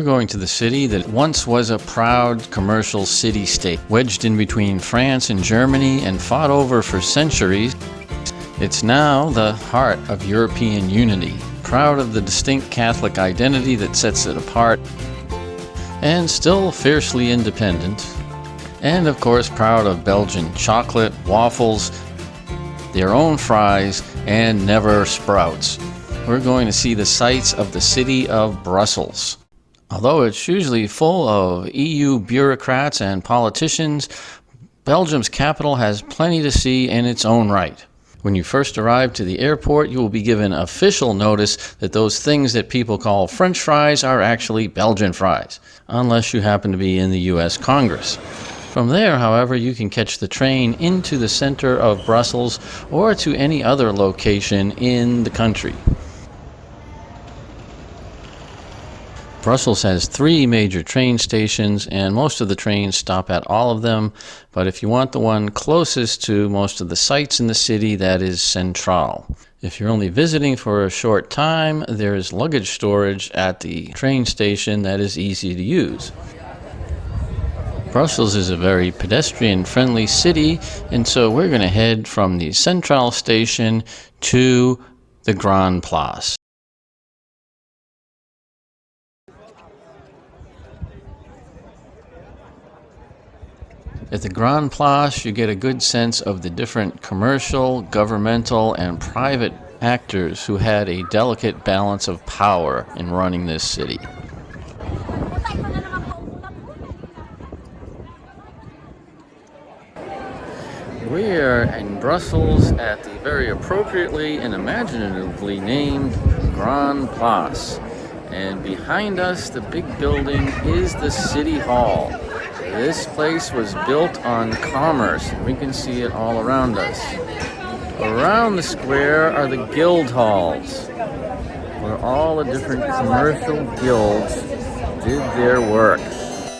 going to the city that once was a proud commercial city-state, wedged in between France and Germany and fought over for centuries. It's now the heart of European unity, proud of the distinct Catholic identity that sets it apart, and still fiercely independent. And of course proud of Belgian chocolate, waffles, their own fries, and never sprouts. We're going to see the sights of the city of Brussels. Although it's usually full of EU bureaucrats and politicians, Belgium's capital has plenty to see in its own right. When you first arrive to the airport, you will be given official notice that those things that people call French fries are actually Belgian fries, unless you happen to be in the US Congress. From there, however, you can catch the train into the center of Brussels or to any other location in the country. Brussels has 3 major train stations, and most of the trains stop at all of them, but if you want the one closest to most of the sites in the city, that is Centraal. If you're only visiting for a short time, there is luggage storage at the train station that is easy to use. Brussels is a very pedestrian-friendly city, and so we're going to head from the Centraal station to the Grandplein. At the Grandplein, you get a good sense of the different commercial, governmental, and private actors who had a delicate balance of power in running this city. We are in Brussels at the very appropriately and imaginatively named Grandplein. And behind us, the big building is the City Hall. This place was built on commerce. We can see it all around us. Around the square are the guild halls, where all the different commercial guilds did their work.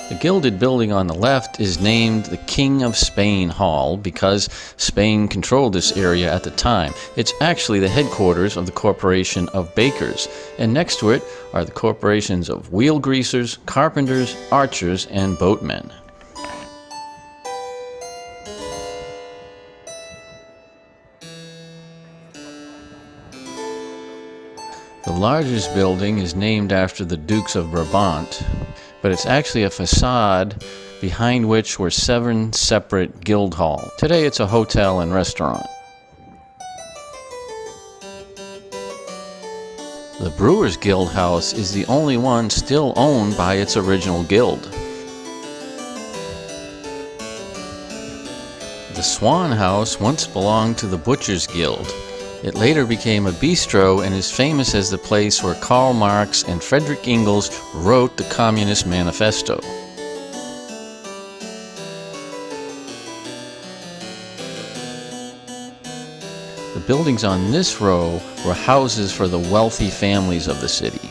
The gilded building on the left is named the King of Spain Hall because Spain controlled this area at the time. It's actually the headquarters of the Corporation of Bakers, and next to it are the corporations of wheel greasers, carpenters, archers, and boatmen. The largest building is named after the Dukes of Brabant, but it's actually a facade behind which were 7 separate guild halls. Today it's a hotel and restaurant. The Brewers Guild House is the only one still owned by its original guild. The Swan House once belonged to the Butchers Guild. It later became a bistro and is famous as the place where Karl Marx and Friedrich Engels wrote the Communist Manifesto. The buildings on this row were houses for the wealthy families of the city.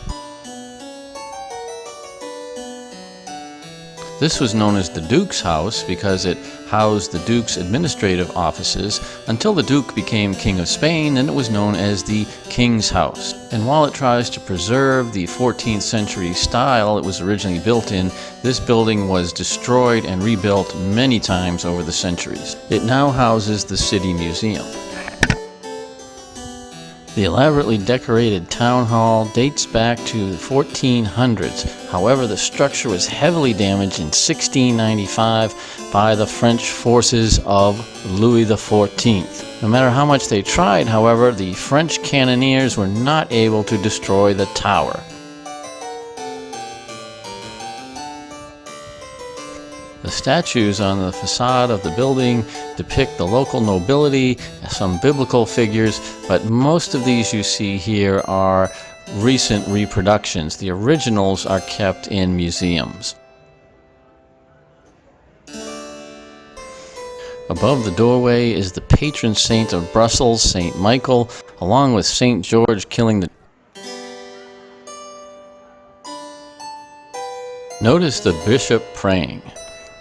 This was known as the Duke's House because it housed the Duke's administrative offices until the Duke became King of Spain, and it was known as the King's House. And while it tries to preserve the 14th century style it was originally built in, this building was destroyed and rebuilt many times over the centuries. It now houses the City Museum. The elaborately decorated town hall dates back to the 1400s. However, the structure was heavily damaged in 1695 by the French forces of Louis XIV. No matter how much they tried, however, the French cannoneers were not able to destroy the tower. The statues on the facade of the building depict the local nobility, some biblical figures, but most of these you see here are recent reproductions. The originals are kept in museums. Above the doorway is the patron saint of Brussels, St. Michael, along with St. George killing the... Notice the bishop praying.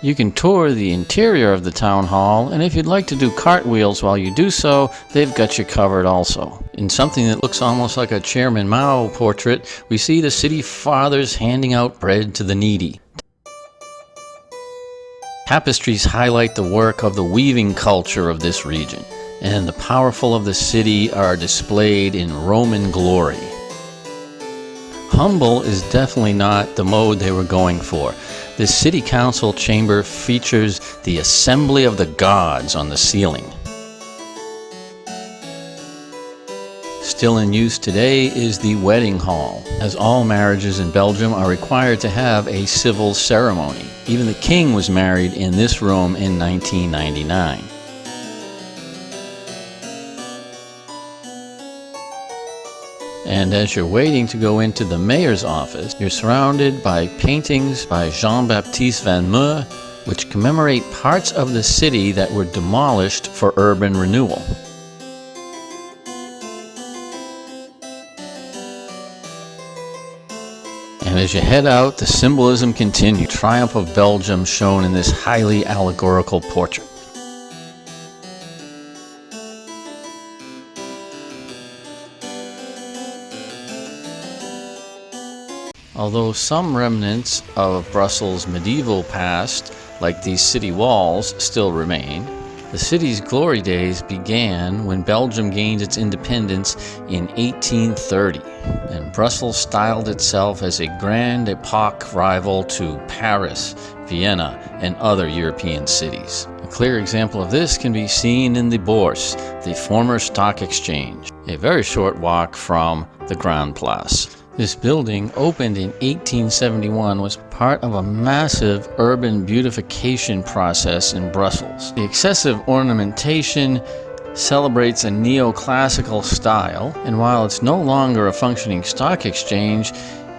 You can tour the interior of the town hall, and if you'd like to do cartwheels while you do so, they've got you covered also. In something that looks almost like a Chairman Mao portrait, we see the city fathers handing out bread to the needy. Tapestries highlight the work of the weaving culture of this region, and the powerful of the city are displayed in Roman glory. Humble is definitely not the mode they were going for. The city council chamber features the assembly of the gods on the ceiling. Still in use today is the wedding hall, as all marriages in Belgium are required to have a civil ceremony. Even the king was married in this room in 1999. And as you're waiting to go into the mayor's office, you're surrounded by paintings by Jean-Baptiste Van Meer, which commemorate parts of the city that were demolished for urban renewal. And as you head out, the symbolism continues. Triumph of Belgium shown in this highly allegorical portrait. Although some remnants of Brussels' medieval past, like these city walls, still remain, the city's glory days began when Belgium gained its independence in 1830, and Brussels styled itself as a grande epoque rival to Paris, Vienna, and other European cities. A clear example of this can be seen in the Bourse, the former stock exchange, a very short walk from the Grandplein. This building, opened in 1871, was part of a massive urban beautification process in Brussels. The excessive ornamentation celebrates a neoclassical style, and while it's no longer a functioning stock exchange,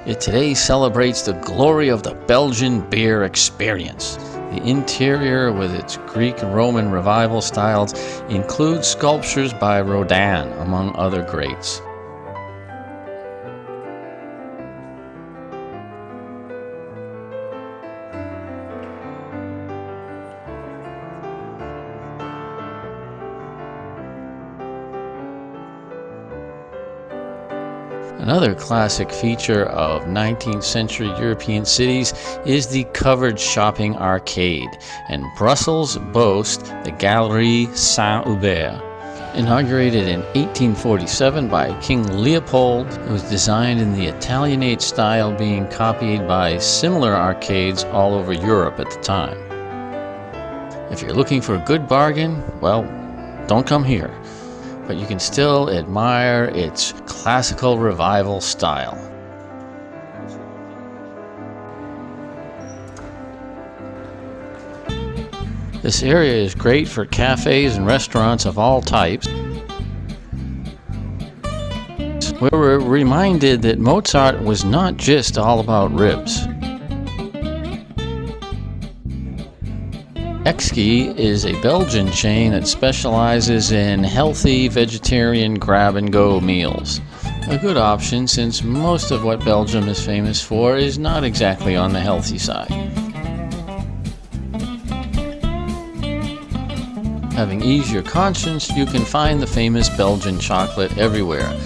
it today celebrates the glory of the Belgian beer experience. The interior, with its Greek and Roman revival styles, includes sculptures by Rodin, among other greats. Another classic feature of 19th century European cities is the covered shopping arcade, and Brussels boasts the Galerie Saint-Hubert. Inaugurated in 1847 by King Leopold, it was designed in the Italianate style, being copied by similar arcades all over Europe at the time. If you're looking for a good bargain, well, don't come here. But you can still admire its classical revival style. This area is great for cafes and restaurants of all types. We're reminded that Mozart was not just all about ribs. Exki is a Belgian chain that specializes in healthy vegetarian grab-and-go meals. A good option, since most of what Belgium is famous for is not exactly on the healthy side. Having eased your conscience, you can find the famous Belgian chocolate everywhere.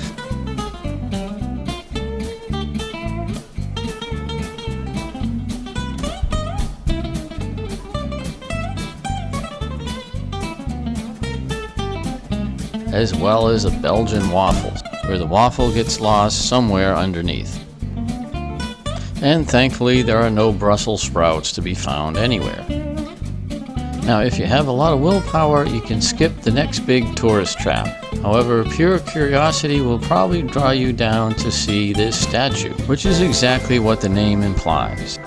As well as a Belgian waffle, where the waffle gets lost somewhere underneath. And thankfully, there are no Brussels sprouts to be found anywhere. Now, if you have a lot of willpower, you can skip the next big tourist trap. However, pure curiosity will probably draw you down to see this statue, which is exactly what the name implies.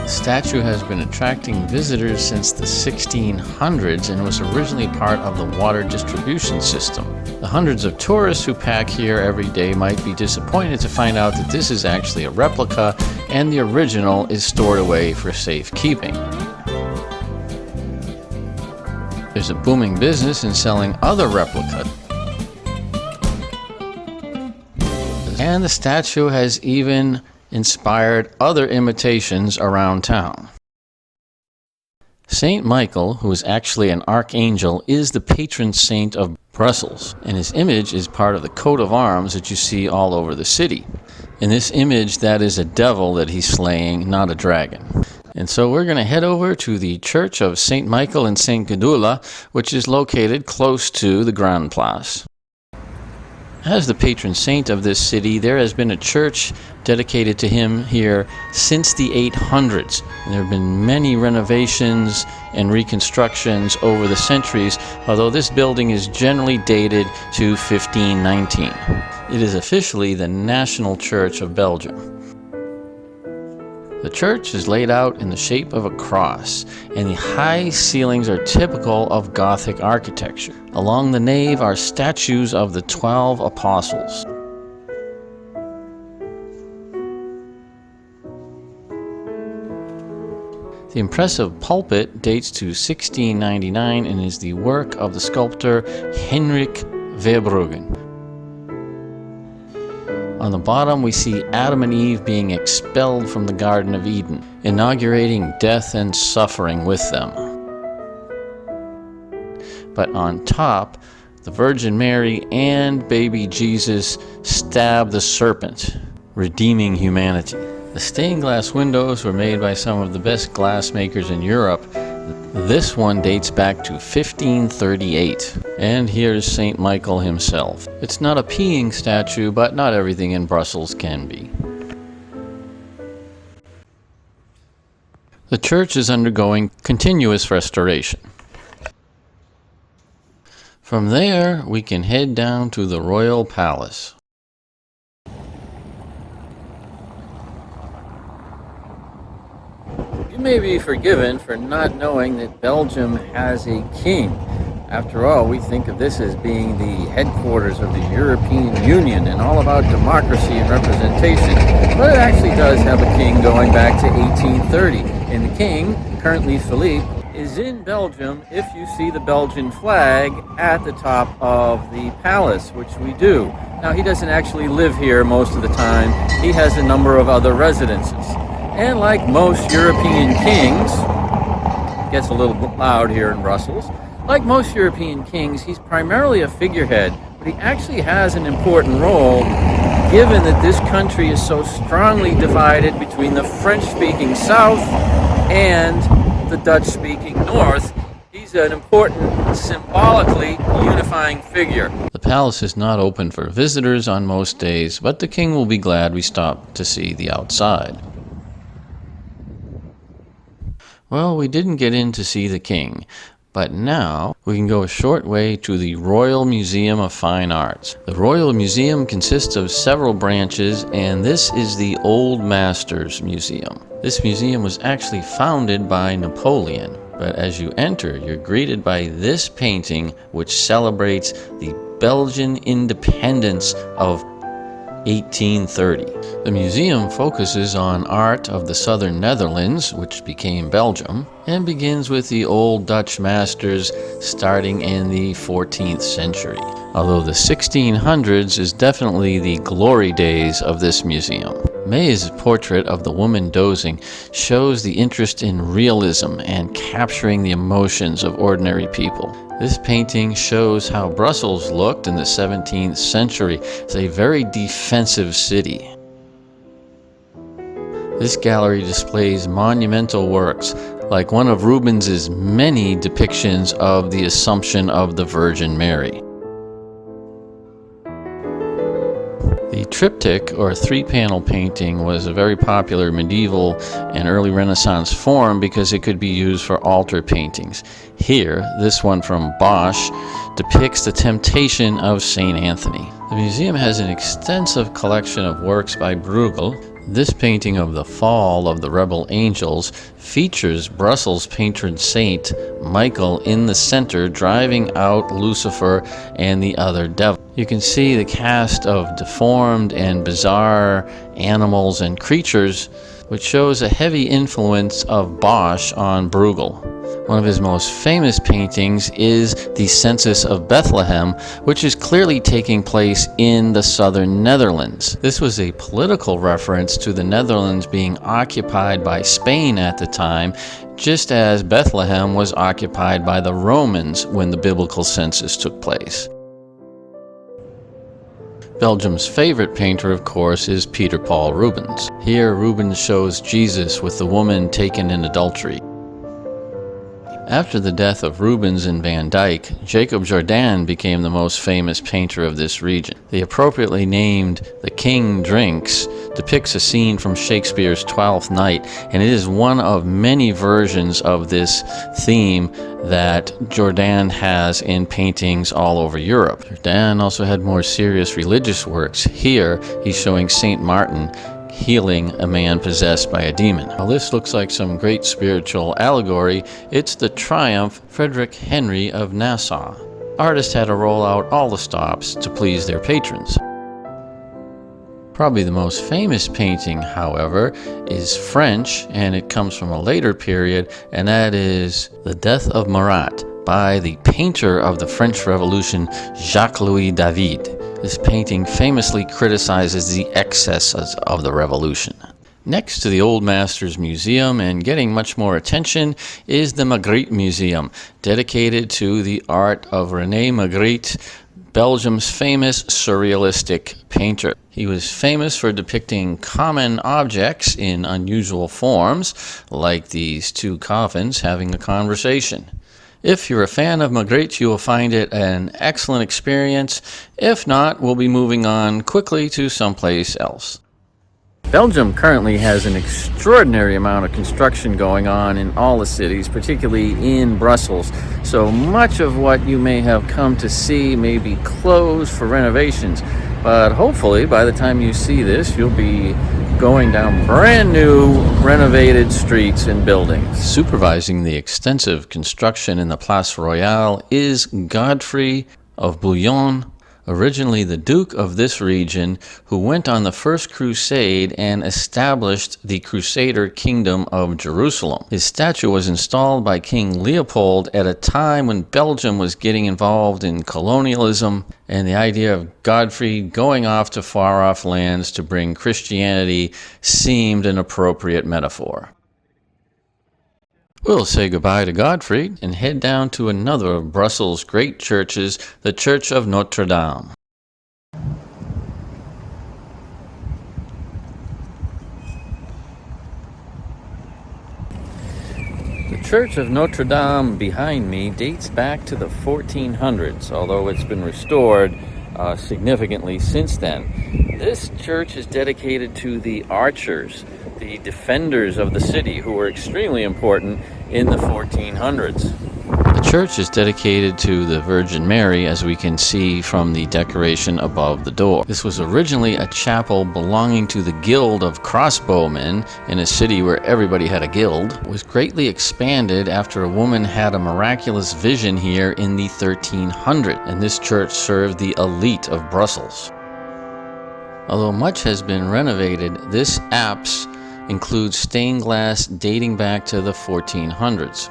The statue has been attracting visitors since the 1600s and was originally part of the water distribution system. The hundreds of tourists who pack here every day might be disappointed to find out that this is actually a replica and the original is stored away for safekeeping. There's a booming business in selling other replicas. And the statue has even inspired other imitations around town. Saint Michael, who is actually an archangel, is the patron saint of Brussels, and his image is part of the coat of arms that you see all over the city. In this image, that is a devil that he's slaying, not a dragon. And so we're going to head over to the Church of Saint Michael and Saint Gudula, which is located close to the Grandplein. As the patron saint of this city, there has been a church dedicated to him here since the 800s. And there have been many renovations and reconstructions over the centuries, although this building is generally dated to 1519. It is officially the National Church of Belgium. The church is laid out in the shape of a cross, and the high ceilings are typical of Gothic architecture. Along the nave are statues of the 12 apostles. The impressive pulpit dates to 1699 and is the work of the sculptor Henrik Verbruggen. On the bottom, we see Adam and Eve being expelled from the Garden of Eden, inaugurating death and suffering with them. But on top, the Virgin Mary and baby Jesus stab the serpent, redeeming humanity. The stained glass windows were made by some of the best glassmakers in Europe. This one dates back to 1538. And here's Saint Michael himself. It's not a peeing statue, but not everything in Brussels can be. The church is undergoing continuous restoration. From there, we can head down to the Royal Palace. You may be forgiven for not knowing that Belgium has a king. After all, we think of this as being the headquarters of the European Union and all about democracy and representation. But it actually does have a king going back to 1830. And the king, currently Philippe, is in Belgium if you see the Belgian flag at the top of the palace, which we do. Now, he doesn't actually live here most of the time. He has a number of other residences. And like most European kings, it gets a little loud here in Brussels, like most European kings, he's primarily a figurehead, but he actually has an important role given that this country is so strongly divided between the French-speaking South and the Dutch-speaking North. He's an important, symbolically unifying figure. The palace is not open for visitors on most days, but the king will be glad we stopped to see the outside. Well, we didn't get in to see the king, but now we can go a short way to the Royal Museum of Fine Arts. The Royal Museum consists of several branches, and this is the Old Masters Museum. This museum was actually founded by Napoleon, but as you enter, you're greeted by this painting which celebrates the Belgian independence of 1830. The museum focuses on art of the southern Netherlands, which became Belgium, and begins with the old Dutch masters starting in the 14th century. Although the 1600s is definitely the glory days of this museum. May's portrait of the woman dozing shows the interest in realism and capturing the emotions of ordinary people. This painting shows how Brussels looked in the 17th century as a very defensive city. This gallery displays monumental works, like one of Rubens's many depictions of the Assumption of the Virgin Mary. The triptych, or three-panel painting, was a very popular medieval and early Renaissance form because it could be used for altar paintings. Here, this one from Bosch depicts the Temptation of St. Anthony. The museum has an extensive collection of works by Bruegel. This painting of the fall of the rebel angels features Brussels' patron saint Michael in the center driving out Lucifer and the other devil. You can see the cast of deformed and bizarre animals and creatures, which shows a heavy influence of Bosch on Bruegel. One of his most famous paintings is the Census of Bethlehem, which is clearly taking place in the southern Netherlands. This was a political reference to the Netherlands being occupied by Spain at the time, just as Bethlehem was occupied by the Romans when the biblical census took place. Belgium's favorite painter, of course, is Peter Paul Rubens. Here, Rubens shows Jesus with the woman taken in adultery. After the death of Rubens and Van Dyck, Jacob Jordan became the most famous painter of this region. The appropriately named The King Drinks depicts a scene from Shakespeare's Twelfth Night, and it is one of many versions of this theme that Jordan has in paintings all over Europe. Jordan also had more serious religious works. Here, he's showing Saint Martin healing a man possessed by a demon. Now this looks like some great spiritual allegory. It's the Triumph Frederick Henry of Nassau. Artists had to roll out all the stops to please their patrons. Probably the most famous painting, however, is French, and it comes from a later period, and that is The Death of Marat by the painter of the French Revolution, Jacques-Louis David. This painting famously criticizes the excesses of the revolution. Next to the Old Masters Museum, and getting much more attention, is the Magritte Museum, dedicated to the art of René Magritte, Belgium's famous surrealistic painter. He was famous for depicting common objects in unusual forms, like these two coffins having a conversation. If you're a fan of Magritte, you will find it an excellent experience. If not, we'll be moving on quickly to someplace else. Belgium currently has an extraordinary amount of construction going on in all the cities, particularly in Brussels. So much of what you may have come to see may be closed for renovations. But hopefully, by the time you see this, you'll be going down brand new renovated streets and buildings. Supervising the extensive construction in the Place Royale is Godfrey of Bullen, originally the Duke of this region, who went on the First Crusade and established the Crusader Kingdom of Jerusalem. His statue was installed by King Leopold at a time when Belgium was getting involved in colonialism, and the idea of Godfrey going off to far-off lands to bring Christianity seemed an appropriate metaphor. We'll say goodbye to Godfrey and head down to another of Brussels' great churches, the Church of Notre. The Church of Notre Dame behind me dates back to the 1400s, although it's been restored significantly since then. This church is dedicated to the archers, the defenders of the city, who were extremely important in the 1400s. The church is dedicated to the Virgin Mary, as we can see from the decoration above the door. This was originally a chapel belonging to the Guild of Crossbowmen in a city where everybody had a guild. It was greatly expanded after a woman had a miraculous vision here in the 1300s, and this church served the elite of Brussels. Although much has been renovated, this apse includes stained glass dating back to the 1400s.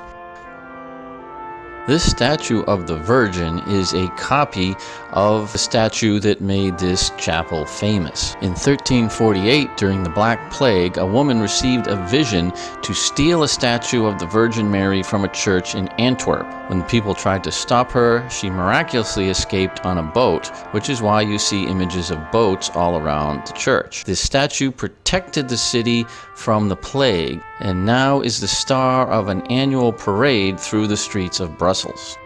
This statue of the Virgin is a copy of the statue that made this chapel famous. In 1348, during the Black Plague, a woman received a vision to steal a statue of the Virgin Mary from a church in Antwerp. When the people tried to stop her, she miraculously escaped on a boat, which is why you see images of boats all around the church. This statue protected the city from the plague, and now is the star of an annual parade through the streets of Brussels.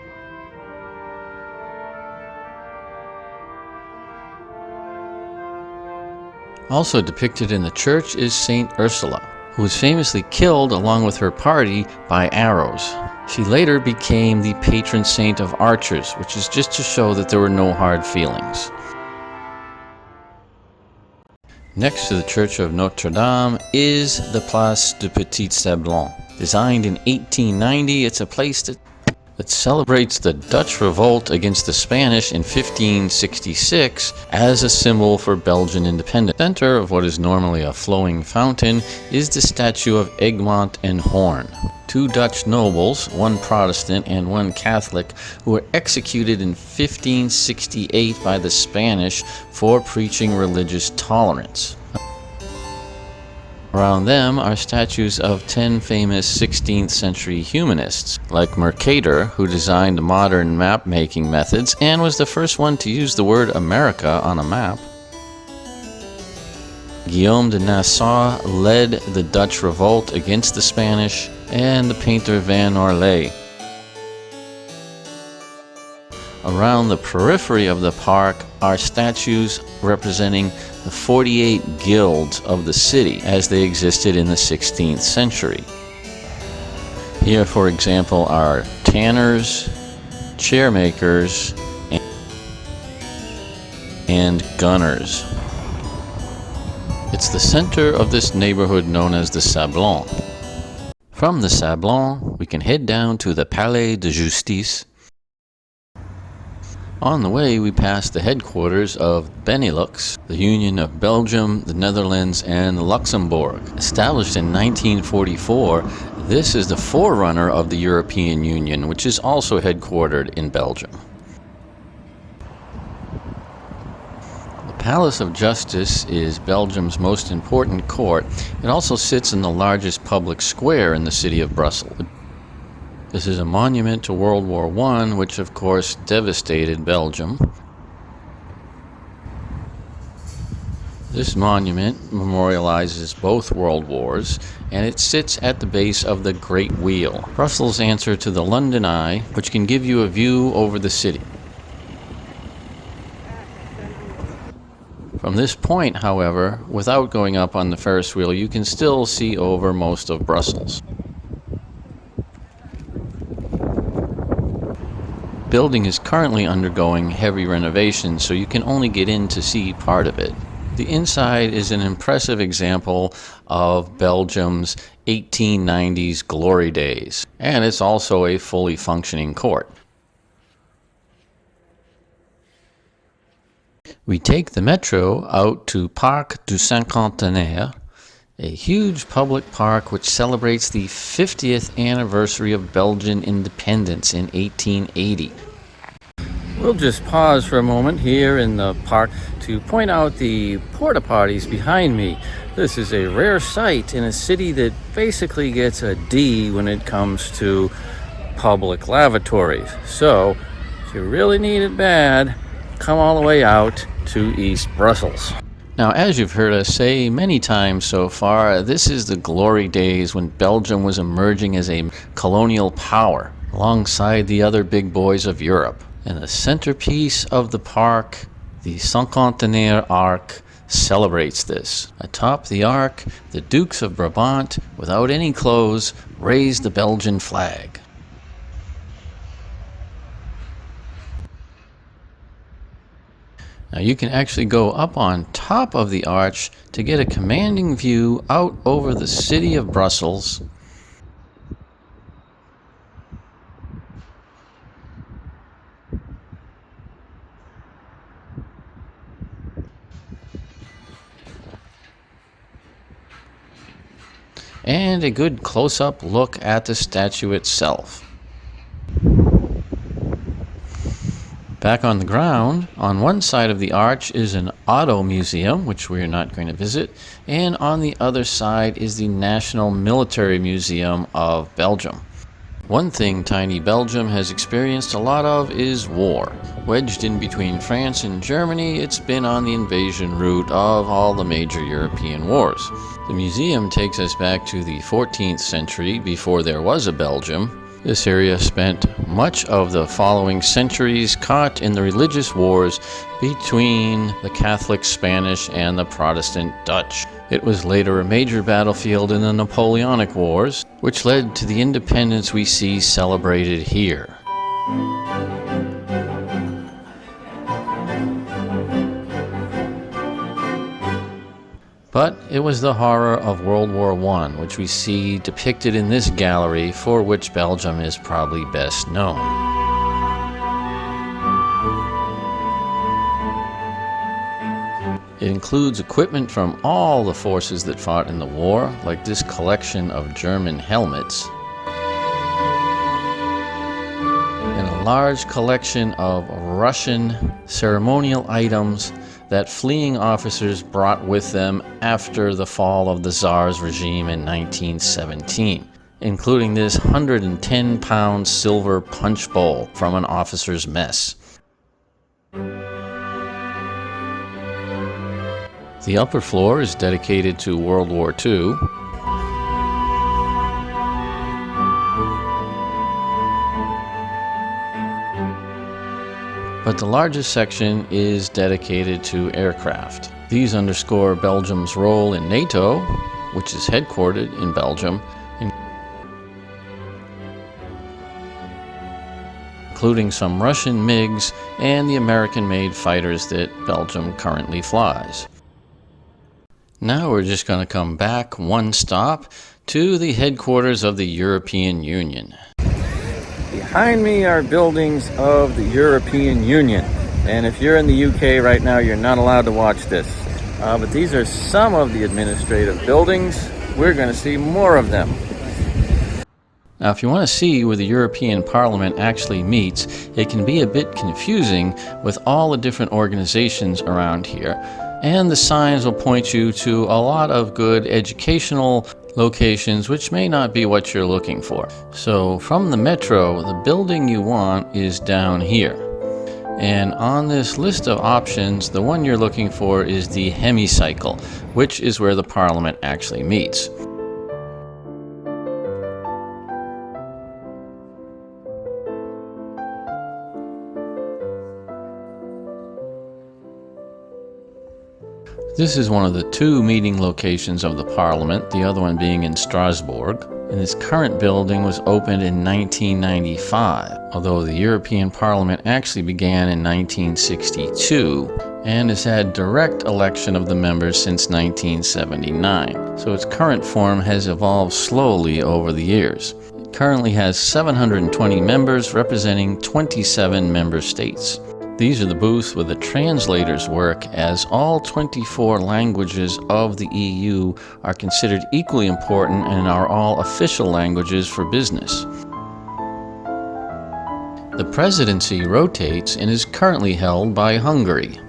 Also depicted in the church is Saint Ursula, who was famously killed along with her party by arrows. She later became the patron saint of archers, which is just to show that there were no hard feelings. Next to the Church of Notre Dame is the Place du Petit Sablon. Designed in 1890, it's a place that that celebrates the Dutch revolt against the Spanish in 1566 as a symbol for Belgian independence. The center of what is normally a flowing fountain is the statue of Egmont and Hoorn, two Dutch nobles, one Protestant and one Catholic, who were executed in 1568 by the Spanish for preaching religious tolerance. Around them are statues of 10 famous 16th century humanists, like Mercator, who designed modern map-making methods and was the first one to use the word America on a map. Guillaume de Nassau led the Dutch revolt against the Spanish, and the painter Van Orley. Around the periphery of the park are statues representing the 48 guilds of the city as they existed in the 16th century. Here, for example, are tanners, chairmakers, and gunners. It's the center of this neighborhood known as the Sablon. From the Sablon, we can head down to the Palais de Justice. On the way, we pass the headquarters of Benelux, the Union of Belgium, the Netherlands, and Luxembourg. Established in 1944, this is the forerunner of the European Union, which is also headquartered in Belgium. The Palace of Justice is Belgium's most important court. It also sits in the largest public square in the city of Brussels. This is a monument to World War I, which of course devastated Belgium. This monument memorializes both world wars, and it sits at the base of the Great Wheel, Brussels' answer to the London Eye, which can give you a view over the city. From this point, however, without going up on the Ferris wheel, you can still see over most of Brussels. The building is currently undergoing heavy renovation, so you can only get in to see part of it. The inside is an impressive example of Belgium's 1890s glory days, and it's also a fully functioning court. We take the metro out to Parc du Cinquantenaire, a huge public park which celebrates the 50th anniversary of Belgian independence in 1880. We'll just pause for a moment here in the park to point out the porta potties behind me. This is a rare sight in a city that basically gets a D when it comes to public lavatories. So, if you really need it bad, come all the way out to East Brussels. Now, as you've heard us say many times so far, this is the glory days when Belgium was emerging as a colonial power alongside the other big boys of Europe. And the centerpiece of the park, the Cinquantenaire Arc, celebrates this. Atop the arc, the Dukes of Brabant, without any clothes, raised the Belgian flag. Now you can actually go up on top of the arch to get a commanding view out over the city of Brussels. And a good close-up look at the statue itself. Back on the ground, on one side of the arch is an auto museum, which we are not going to visit, and on the other side is the National Military Museum of Belgium. One thing tiny Belgium has experienced a lot of is war. Wedged in between France and Germany, it's been on the invasion route of all the major European wars. The museum takes us back to the 14th century, before there was a Belgium. This area spent much of the following centuries caught in the religious wars between the Catholic Spanish and the Protestant Dutch. It was later a major battlefield in the Napoleonic Wars, which led to the independence we see celebrated here. But it was the horror of World War I, which we see depicted in this gallery, for which Belgium is probably best known. It includes equipment from all the forces that fought in the war, like this collection of German helmets, and a large collection of Russian ceremonial items that fleeing officers brought with them after the fall of the Tsar's regime in 1917, including this 110-pound silver punch bowl from an officer's mess. The upper floor is dedicated to World War II. But the largest section is dedicated to aircraft. These underscore Belgium's role in NATO, which is headquartered in Belgium, including some Russian MiGs and the American-made fighters that Belgium currently flies. Now we're just going to come back one stop to the headquarters of the European Union. Behind me are buildings of the European Union, and if you're in the UK right now, you're not allowed to watch this. But these are some of the administrative buildings. We're going to see more of them. Now, if you want to see where the European Parliament actually meets, it can be a bit confusing with all the different organizations around here. And the signs will point you to a lot of good educational locations which may not be what you're looking for. So from the metro, the building you want is down here. And on this list of options, the one you're looking for is the hemicycle, which is where the Parliament actually meets. This is one of the two meeting locations of the Parliament, the other one being in Strasbourg. And this current building was opened in 1995, although the European Parliament actually began in 1962 and has had direct election of the members since 1979. So its current form has evolved slowly over the years. It currently has 720 members representing 27 member states. These are the booths where the translators work, as all 24 languages of the EU are considered equally important and are all official languages for business. The presidency rotates and is currently held by Hungary.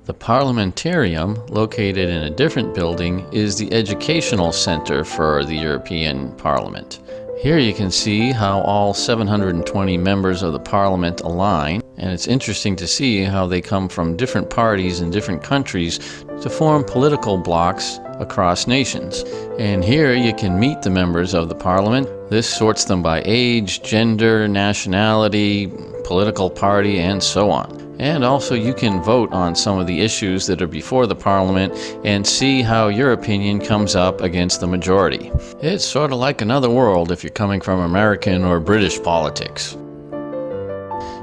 The Parliamentarium, located in a different building, is the educational center for the European Parliament. Here you can see how all 720 members of the Parliament align, and it's interesting to see how they come from different parties in different countries to form political blocs across nations. And here you can meet the members of the Parliament. This sorts them by age, gender, nationality, political party, and so on. And also you can vote on some of the issues that are before the Parliament and see how your opinion comes up against the majority. It's sort of like another world if you're coming from American or British politics.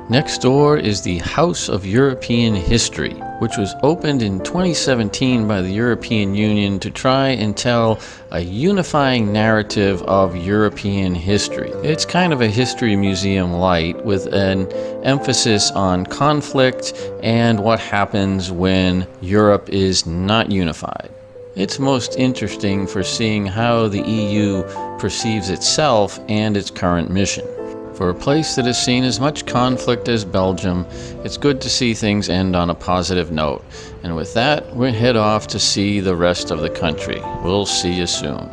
Next door is the House of European History, which was opened in 2017 by the European Union to try and tell a unifying narrative of European history. It's kind of a history museum light with an emphasis on conflict and what happens when Europe is not unified. It's most interesting for seeing how the EU perceives itself and its current mission. For a place that has seen as much conflict as Belgium, it's good to see things end on a positive note. And with that, we'll head off to see the rest of the country. We'll see you soon.